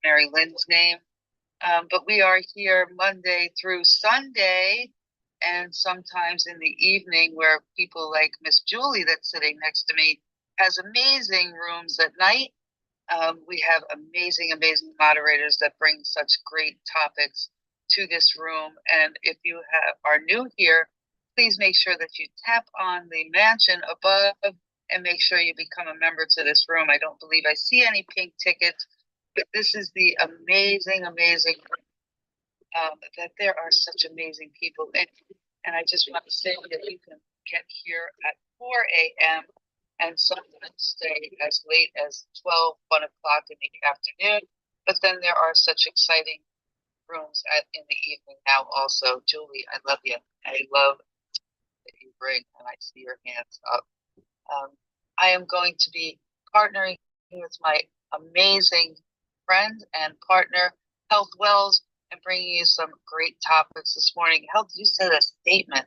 Mary Lynn's name. But we are here Monday through Sunday, and sometimes in the evening, where people like Miss Julie that's sitting next to me has amazing rooms at night. We have amazing moderators that bring such great topics to this room. And if you are new here, please make sure that you tap on the mansion above and make sure you become a member to this room. I don't believe I see any pink tickets, but this is the amazing that there are such amazing people. And I just want to say that you can get here at 4 a.m. and sometimes stay as late as 1 o'clock in the afternoon. But then there are such exciting rooms in the evening now also. Julie, I love you. I love that you bring, and I see your hands up. I am going to be partnering with my amazing friend and partner, Health Wells, and bringing you some great topics this morning. Health, you said a statement.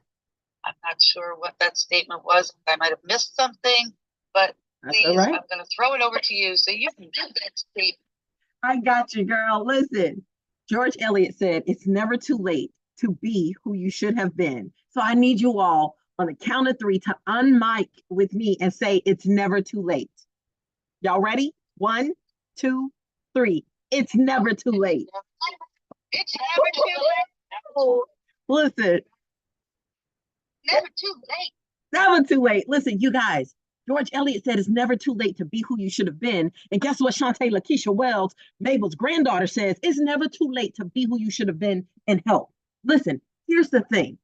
I'm not sure what that statement was. I might have missed something, but please, I'm going to throw it over to you so you can give that statement. I got you, girl. Listen, George Eliot said, it's never too late to be who you should have been. So I need you all on the count of 3 to unmic with me and say, it's never too late. Y'all ready? 1, 2, 3. It's never too late. It's never too late. Listen. Never too late. Never too late. Listen, you guys, George Eliot said it's never too late to be who you should have been. And guess what Shawnte Wells, Mabel's granddaughter, says? It's never too late to be who you should have been in health. Listen, here's the thing.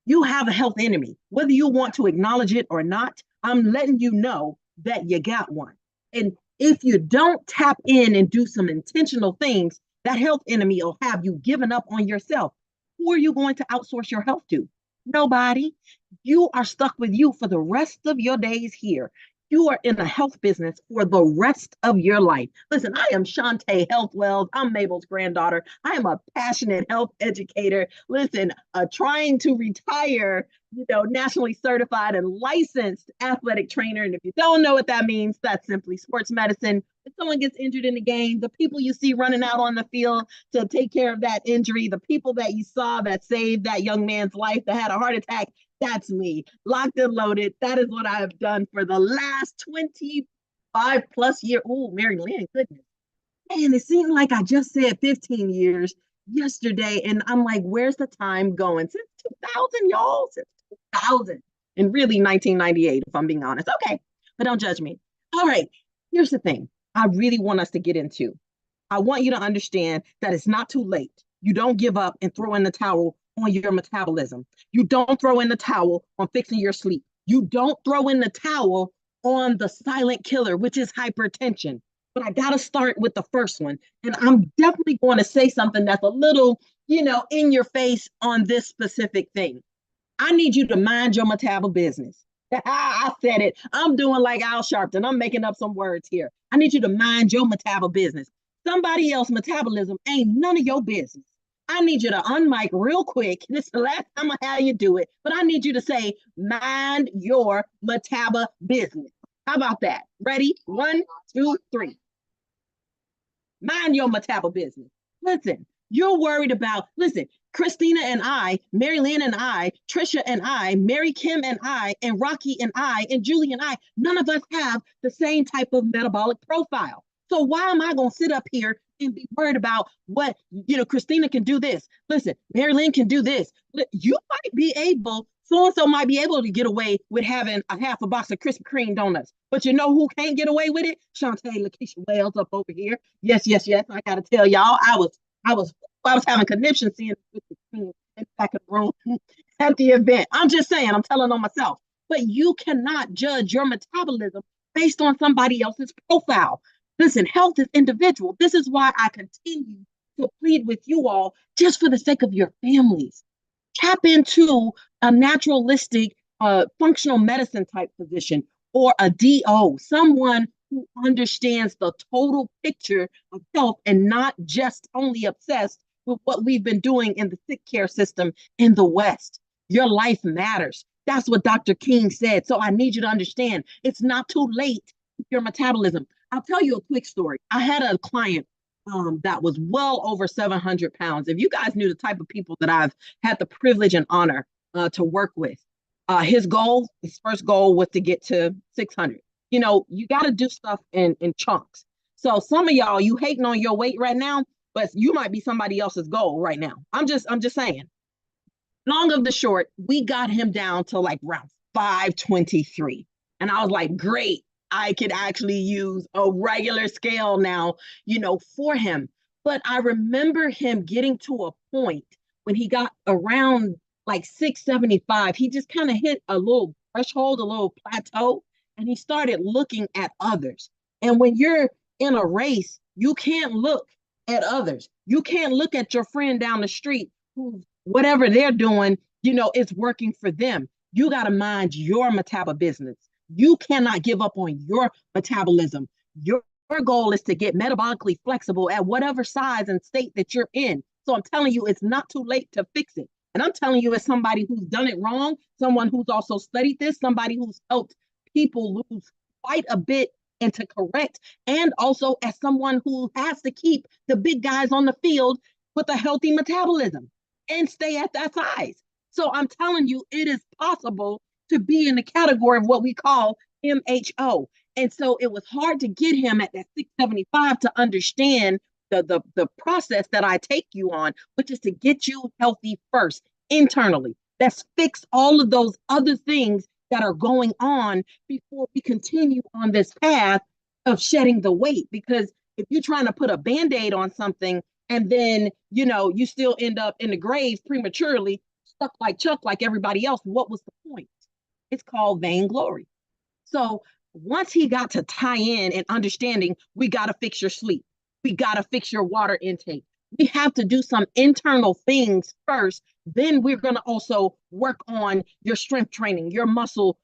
You have a health enemy. Whether you want to acknowledge it or not, I'm letting you know that you got one. And if you don't tap in and do some intentional things, that health enemy will have you giving up on yourself. Who are you going to outsource your health to? Nobody. You are stuck with you for the rest of your days here. You are in the health business for the rest of your life. Listen, I am Shawnte Health Wells. I'm Mabel's granddaughter. I am a passionate health educator. Listen, trying to retire, nationally certified and licensed athletic trainer. And if you don't know what that means, that's simply sports medicine. If someone gets injured in the game, the people you see running out on the field to take care of that injury, the people that you saw that saved that young man's life that had a heart attack, that's me, locked and loaded. That is what I have done for the last 25 plus years. Oh, Mary Lynn, goodness. Man, it seemed like I just said 15 years yesterday. And I'm like, where's the time going? Since 2000, y'all, since 2000. And really 1998, if I'm being honest. Okay, but don't judge me. All right, here's the thing I really want us to get into. I want you to understand that it's not too late. You don't give up and throw in the towel on your metabolism. You don't throw in the towel on fixing your sleep. You don't throw in the towel on the silent killer, which is hypertension. But I got to start with the first one. And I'm definitely going to say something that's a little, in your face on this specific thing. I need you to mind your metabolism business. I said it. I'm doing like Al Sharpton. I'm making up some words here. I need you to mind your metabolism business. Somebody else's metabolism ain't none of your business. I need you to unmic real quick. This is the last time I have you do it, but I need you to say, mind your metabolism business. How about that? Ready? 1, 2, 3. Mind your metabolism business. Listen, you're worried about, Christina and I, Mary Lynn and I, Trisha and I, Mary Kim and I, and Rocky and I, and Julie and I, none of us have the same type of metabolic profile. So why am I going to sit up here and be worried about what, Christina can do this. Listen, Mary Lynn can do this. You might be able, so-and-so might be able to get away with having a half a box of Krispy Kreme donuts. But you know who can't get away with it? Shawnte Wells up over here. Yes. I got to tell y'all, I was having conniption seeing Krispy Kreme in the back of the room at the event. I'm just saying, I'm telling on myself. But you cannot judge your metabolism based on somebody else's profile. Listen, health is individual. This is why I continue to plead with you all, just for the sake of your families. Tap into a naturalistic, functional medicine type physician or a DO, someone who understands the total picture of health and not just only obsessed with what we've been doing in the sick care system in the West. Your life matters. That's what Dr. King said. So I need you to understand, it's not too late with your metabolism. I'll tell you a quick story. I had a client that was well over 700 pounds. If you guys knew the type of people that I've had the privilege and honor to work with, his first goal was to get to 600. You know, you got to do stuff in chunks. So some of y'all, you hating on your weight right now, but you might be somebody else's goal right now. I'm just saying. Long of the short, we got him down to like round 523. And I was like, great, I could actually use a regular scale now, for him. But I remember him getting to a point when he got around like 675, he just kind of hit a little threshold, a little plateau, and he started looking at others. And when you're in a race, you can't look at others. You can't look at your friend down the street who whatever they're doing, it's working for them. You got to mind your metabolism business. You cannot give up on your metabolism. Your goal is to get metabolically flexible at whatever size and state that you're in. So I'm telling you, it's not too late to fix it. And I'm telling you, as somebody who's done it wrong, someone who's also studied this, somebody who's helped people lose quite a bit and to correct, and also as someone who has to keep the big guys on the field with a healthy metabolism and stay at that size. So I'm telling you, it is possible to be in the category of what we call MHO. And so it was hard to get him at that 675 to understand the process that I take you on, which is to get you healthy first internally. Let's fix all of those other things that are going on before we continue on this path of shedding the weight. Because if you're trying to put a band-aid on something and then, you still end up in the grave prematurely, stuck like Chuck, like everybody else, what was the point? It's called vainglory. So once he got to tie in and understanding, we got to fix your sleep. We got to fix your water intake. We have to do some internal things first. Then we're going to also work on your strength training, your muscle,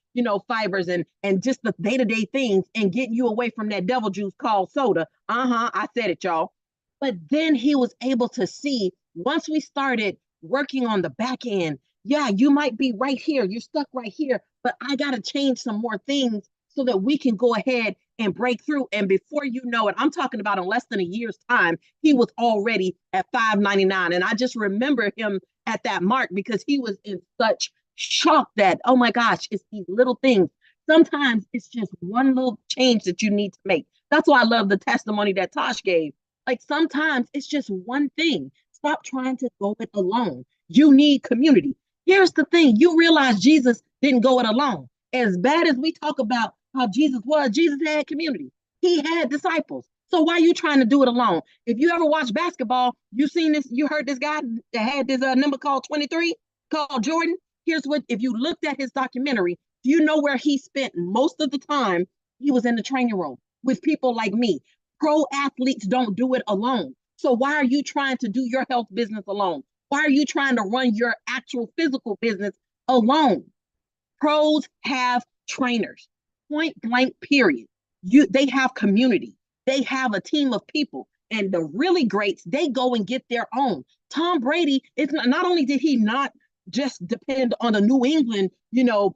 fibers and just the day-to-day things and getting you away from that devil juice called soda. I said it, y'all. But then he was able to see once we started working on the back end, yeah, you might be right here. You're stuck right here, but I got to change some more things so that we can go ahead and break through. And before you know it, I'm talking about in less than a year's time, he was already at 599. And I just remember him at that mark because he was in such shock that, oh my gosh, it's these little things. Sometimes it's just one little change that you need to make. That's why I love the testimony that Tosh gave. Like sometimes it's just one thing. Stop trying to go it alone. You need community. Here's the thing. You realize Jesus didn't go it alone. As bad as we talk about how Jesus was, Jesus had community. He had disciples. So why are you trying to do it alone? If you ever watch basketball, you seen this, you heard this guy that had this number called 23, called Jordan. Here's what, if you looked at his documentary, do you know where he spent most of the time? He was in the training room with people like me. Pro athletes don't do it alone. So why are you trying to do your health business alone? Why are you trying to run your actual physical business alone? Pros have trainers, point blank, period. They have community. They have a team of people. And the really greats, they go and get their own. Tom Brady, it's not only did he not just depend on the New England,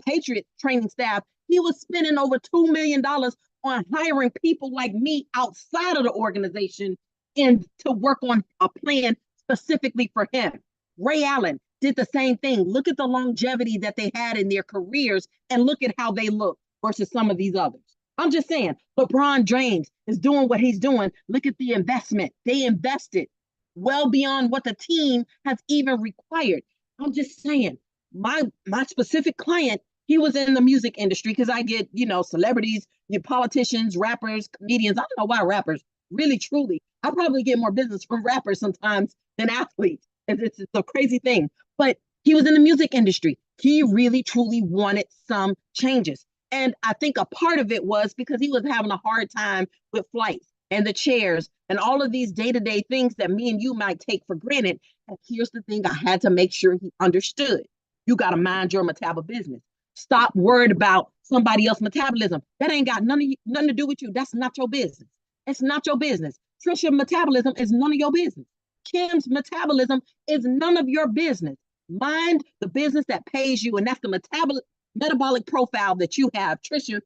Patriot training staff, he was spending over $2 million on hiring people like me outside of the organization and to work on a plan specifically for him. Ray Allen did the same thing. Look at the longevity that they had in their careers and look at how they look versus some of these others. I'm just saying, LeBron James is doing what he's doing. Look at the investment. They invested well beyond what the team has even required. I'm just saying, my specific client, he was in the music industry because I get, celebrities, politicians, rappers, comedians. I don't know why rappers, really, truly. I probably get more business from rappers sometimes than athletes. It's a crazy thing. But he was in the music industry. He really, truly wanted some changes. And I think a part of it was because he was having a hard time with flights and the chairs and all of these day-to-day things that me and you might take for granted. And here's the thing, I had to make sure he understood. You got to mind your metabolism business. Stop worried about somebody else's metabolism. That ain't got nothing to do with you. That's not your business. It's not your business. Trisha's metabolism is none of your business. Kim's metabolism is none of your business. Mind the business that pays you, and that's the metabolic profile that you have. Trisha,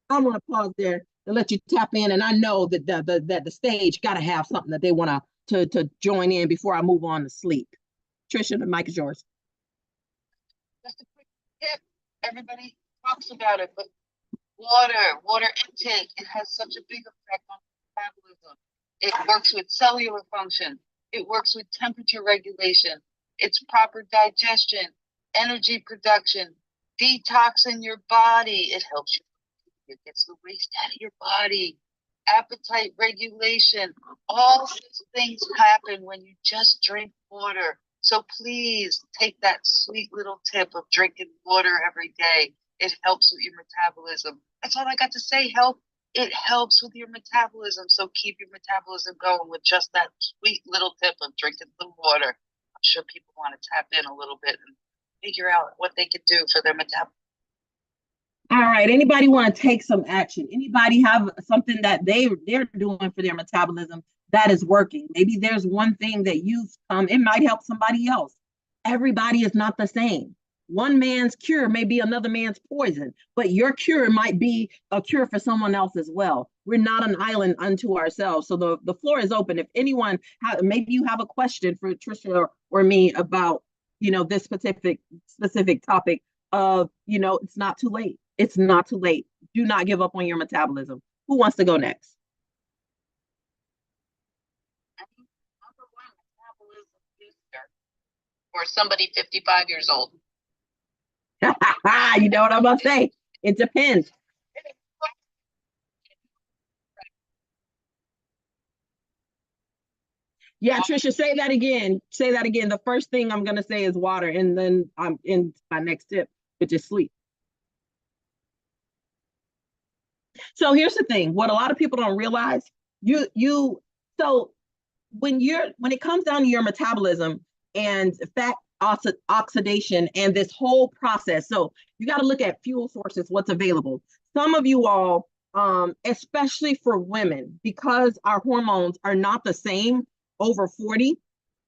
I want to pause there. to let you tap in. And I know that the stage got to have something that they want to join in before I move on to sleep. Trisha, the mic is yours. Just a quick tip. Everybody talks about it, but water intake, it has such a big effect on metabolism. It works with cellular function. It works with temperature regulation. It's proper digestion, energy production, detoxing your body. It helps you. It gets the waste out of your body. Appetite regulation. All these things happen when you just drink water. So please take that sweet little tip of drinking water every day. It helps with your metabolism. That's all I got to say. It helps with your metabolism. So keep your metabolism going with just that sweet little tip of drinking some water. I'm sure people want to tap in a little bit and figure out what they could do for their metabolism. All right. Anybody want to take some action? Anybody have something that they're doing for their metabolism that is working? Maybe there's one thing that you've it might help somebody else. Everybody is not the same. One man's cure may be another man's poison, but your cure might be a cure for someone else as well. We're not an island unto ourselves. So the floor is open. If anyone maybe you have a question for Trisha or me about, this specific topic of, it's not too late. It's not too late. Do not give up on your metabolism. Who wants to go next? Number one, metabolism booster for somebody 55 years old. You know what I'm going to say? It depends. Yeah, Trisha, say that again. Say that again. The first thing I'm going to say is water, and then I'm in my next tip, which is sleep. So here's the thing. What a lot of people don't realize, so when it comes down to your metabolism and fat oxidation and this whole process, so you got to look at fuel sources, what's available. Some of you all, especially for women, because our hormones are not the same over 40,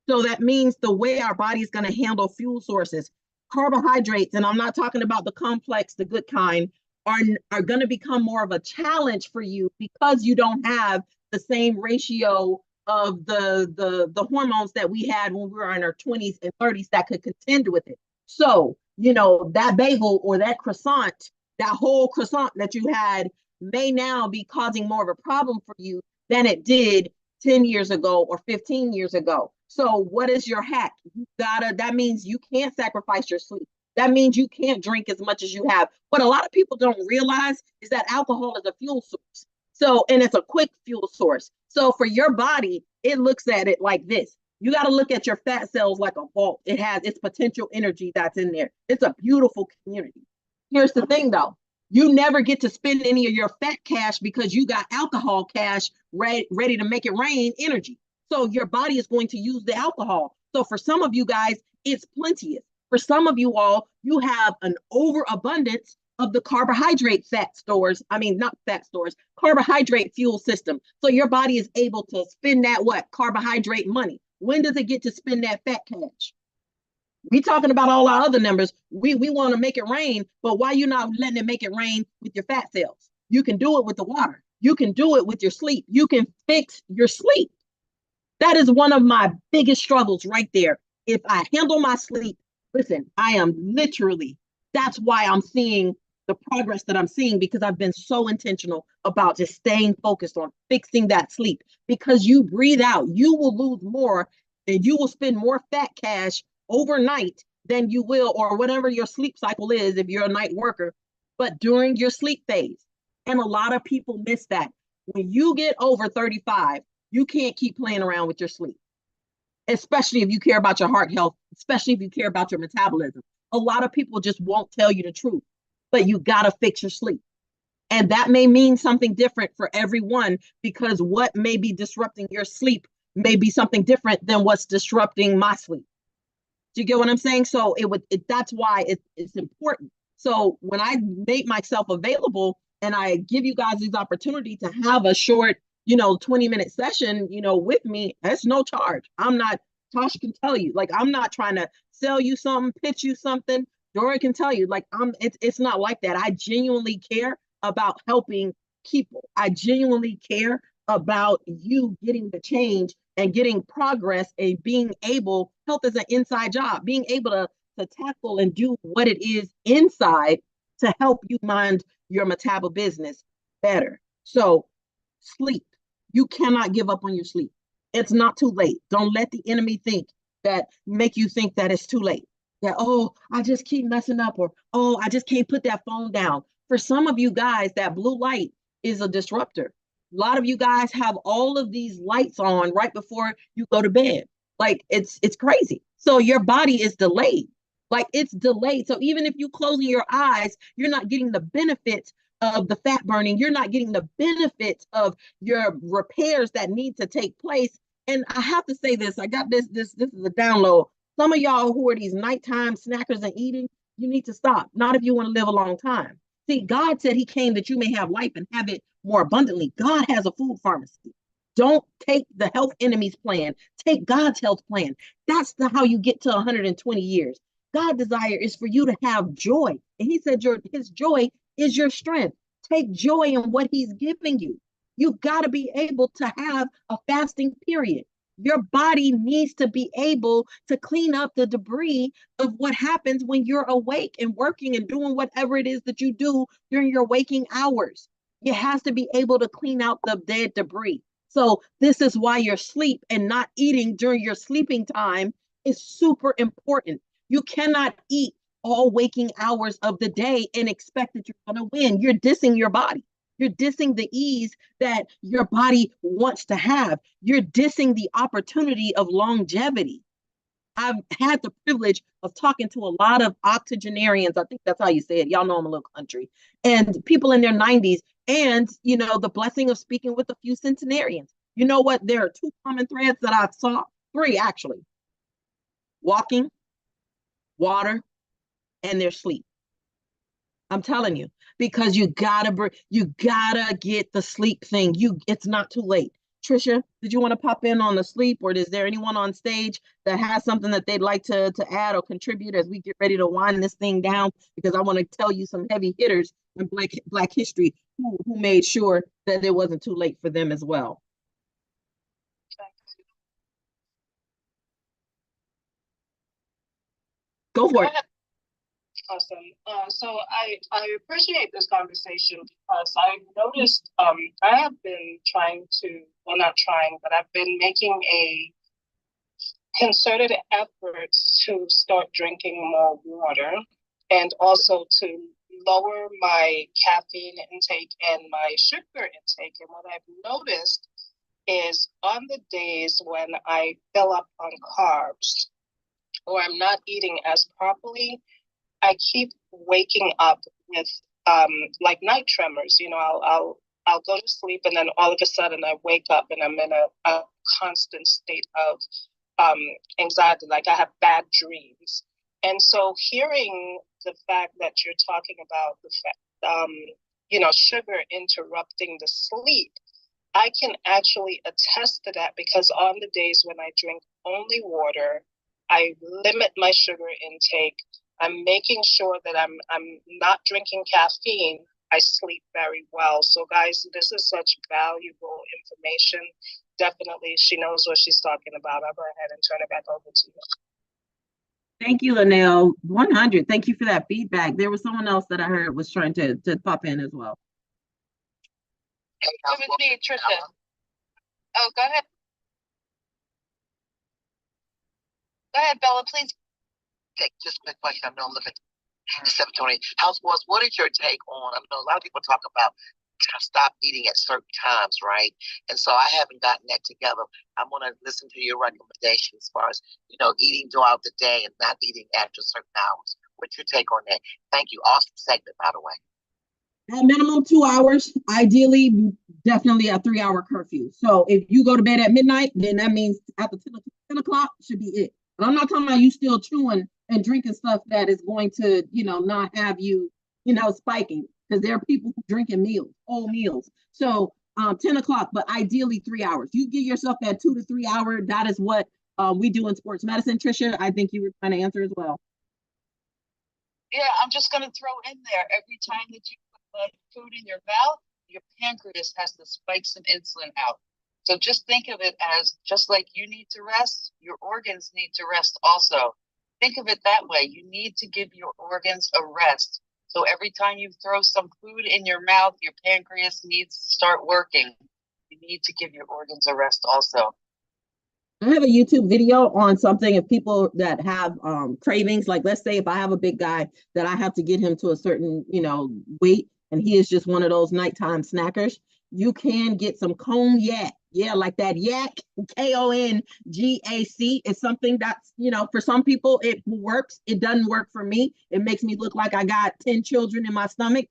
so that means the way our body is going to handle fuel sources, carbohydrates, and I'm not talking about the complex, the good kind, are going to become more of a challenge for you because you don't have the same ratio of the hormones that we had when we were in our 20s and 30s that could contend with it. So, that bagel or that croissant, that whole croissant that you had may now be causing more of a problem for you than it did 10 years ago or 15 years ago. So what is your hack? That means you can't sacrifice your sleep. That means you can't drink as much as you have. What a lot of people don't realize is that alcohol is a fuel source. So, and it's a quick fuel source. So for your body, it looks at it like this. You got to look at your fat cells like a vault. It has its potential energy that's in there. It's a beautiful community. Here's the thing though. You never get to spend any of your fat cash because you got alcohol cash ready to make it rain energy. So your body is going to use the alcohol. So for some of you guys, it's plenteous. For some of you all, you have an overabundance of the carbohydrate carbohydrate fuel system. So your body is able to spend that carbohydrate money. When does it get to spend that fat cash? We talking about all our other numbers. We want to make it rain, but why you not letting it make it rain with your fat cells? You can do it with the water. You can do it with your sleep. You can fix your sleep. That is one of my biggest struggles right there. If I handle my sleep, listen, I am literally, that's why I'm seeing the progress that I'm seeing, because I've been so intentional about just staying focused on fixing that sleep. Because you breathe out, you will lose more and you will spend more fat cash overnight than you will, or whatever your sleep cycle is if you're a night worker, but during your sleep phase. And a lot of people miss that. When you get over 35, you can't keep playing around with your sleep, especially if you care about your heart health, especially if you care about your metabolism. A lot of people just won't tell you the truth, but you got to fix your sleep. And that may mean something different for everyone, because what may be disrupting your sleep may be something different than what's disrupting my sleep. Do you get what I'm saying? So that's why it's important. So when I make myself available and I give you guys this opportunity to have a short, 20-minute session, with me, that's no charge. I'm not, Tosh can tell you, like, I'm not trying to sell you something, pitch you something. Dora can tell you, like, it's not like that. I genuinely care about helping people. I genuinely care about you getting the change and getting progress and being able, health is an inside job, being able to tackle and do what it is inside to help you mind your metabolism business better. So sleep. You cannot give up on your sleep. It's not too late. Don't let the enemy make you think that it's too late. That, oh, I just keep messing up, or oh, I just can't put that phone down. For some of you guys, that blue light is a disruptor. A lot of you guys have all of these lights on right before you go to bed. Like it's crazy. So your body is delayed. Like it's delayed. So even if you closing your eyes, you're not getting the benefits of the fat burning. You're not getting the benefits of your repairs that need to take place. And I have to say this, I got this is a download. Some of y'all who are these nighttime snackers and eating, you need to stop. Not if you want to live a long time. See, God said he came that you may have life and have it more abundantly. God has a food pharmacy. Don't take the health enemy's plan. Take God's health plan. That's how you get to 120 years. God's desire is for you to have joy. And he said his joy is your strength. Take joy in what he's giving you. You've got to be able to have a fasting period. Your body needs to be able to clean up the debris of what happens when you're awake and working and doing whatever it is that you do during your waking hours. It has to be able to clean out the dead debris. So this is why your sleep and not eating during your sleeping time is super important. You cannot eat all waking hours of the day and expect that you're going to win. You're dissing your body. You're dissing the ease that your body wants to have. You're dissing the opportunity of longevity. I've had the privilege of talking to a lot of octogenarians. I think that's how you say it. Y'all know I'm a little country. And people in their 90s. And, the blessing of speaking with a few centenarians. You know what? There are two common threads that I saw. Three, actually. Walking, water, and their sleep. I'm telling you, because you gotta get the sleep thing. It's not too late. Trisha, did you want to pop in on the sleep, or is there anyone on stage that has something that they'd like to add or contribute as we get ready to wind this thing down? Because I want to tell you some heavy hitters in Black history who made sure that it wasn't too late for them as well. Go for it. Awesome. So I appreciate this conversation because I've noticed I have been trying to, well, not trying, but I've been making a concerted effort to start drinking more water and also to lower my caffeine intake and my sugar intake. And what I've noticed is on the days when I fill up on carbs or I'm not eating as properly, I keep waking up with like night tremors. I'll go to sleep and then all of a sudden I wake up and I'm in a constant state of anxiety, like I have bad dreams. And so hearing the fact that you're talking about the fact, sugar interrupting the sleep, I can actually attest to that because on the days when I drink only water, I limit my sugar intake. I'm making sure that I'm not drinking caffeine. I sleep very well. So guys, this is such valuable information. Definitely, she knows what she's talking about. I'll go ahead and turn it back over to you. Thank you, Linnell. 100. Thank you for that feedback. There was someone else that I heard was trying to pop in as well. It was me, Trisha. Oh, go ahead. Go ahead, Bella, please. Okay, just a quick question. I know I'm looking at 720. House Wars, what is your take on? I know a lot of people talk about stop eating at certain times, right? And so I haven't gotten that together. I want to listen to your recommendations as far as, eating throughout the day and not eating after certain hours. What's your take on that? Thank you. Awesome segment, by the way. At minimum 2 hours, ideally, definitely a 3-hour curfew. So if you go to bed at midnight, then that means after 10 o'clock should be it. And I'm not talking about you still chewing and drinking stuff that is going to, not have you, spiking. Because there are people who drinking whole meals. So 10 o'clock, but ideally 3 hours. You give yourself that 2 to 3 hour. That is what we do in sports medicine. Trisha, I think you were trying to answer as well. Yeah, I'm just going to throw in there every time that you put food in your mouth, your pancreas has to spike some insulin out. So just think of it as just like you need to rest, your organs need to rest also. Think of it that way. You need to give your organs a rest. So every time you throw some food in your mouth, your pancreas needs to start working. You need to give your organs a rest also. I have a YouTube video on something if people that have cravings, like let's say if I have a big guy that I have to get him to a certain, weight, and he is just one of those nighttime snackers, you can get some cognac. Yeah, like that yak, KONGAC is something that's, for some people it works. It doesn't work for me. It makes me look like I got 10 children in my stomach.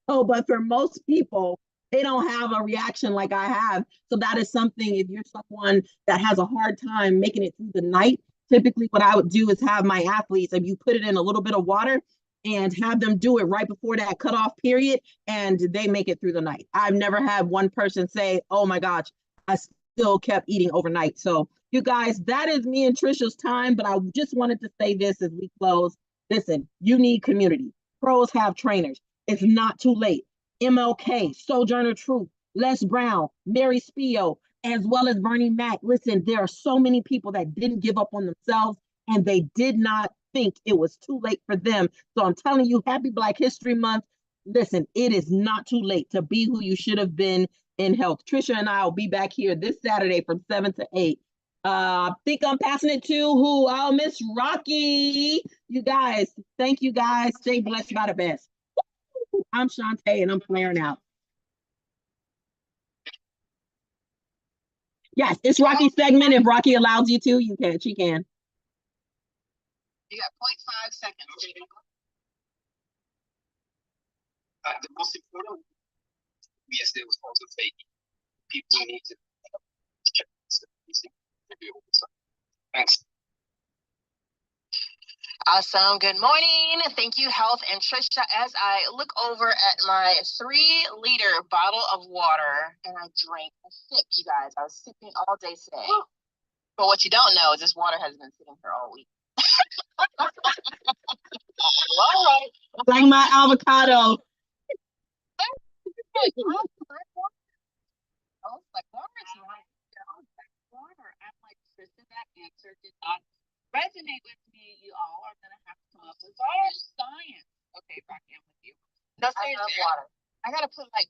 Oh, but for most people, they don't have a reaction like I have. So that is something, if you're someone that has a hard time making it through the night, typically what I would do is have my athletes, if you put it in a little bit of water and have them do it right before that cutoff period, and they make it through the night. I've never had one person say, oh my gosh, I still kept eating overnight. So you guys, that is me and Trisha's time, but I just wanted to say this as we close. Listen, you need community. Pros have trainers. It's not too late. MLK, Sojourner Truth, Les Brown, Mary Spio, as well as Bernie Mac. Listen, there are so many people that didn't give up on themselves and they did not think it was too late for them. So I'm telling you, happy Black History Month. Listen, it is not too late to be who you should have been in health. Trisha and I will be back here this Saturday from 7 to 8. I think I'm passing it to who? Oh, Miss Rocky. You guys, thank you guys. Stay blessed by the best. I'm Shawnte and I'm flaring out. Yes, it's Rocky's segment. If Rocky allows you to, she can. You got 0.5 seconds. The most important, yesterday was also say people need to check this. Thanks. Awesome. Good morning. Thank you, Health and Trisha. As I look over at my 3-liter bottle of water, and I drank a sip, you guys. I was sipping all day today. But what you don't know is this water has been sitting here all week. All right. Like my avocado. I'm like, Trisha, that answer did not resonate with me. You all are gonna have to come up with our science. Okay, Rocky, I'm with you. No, seriously. I gotta put like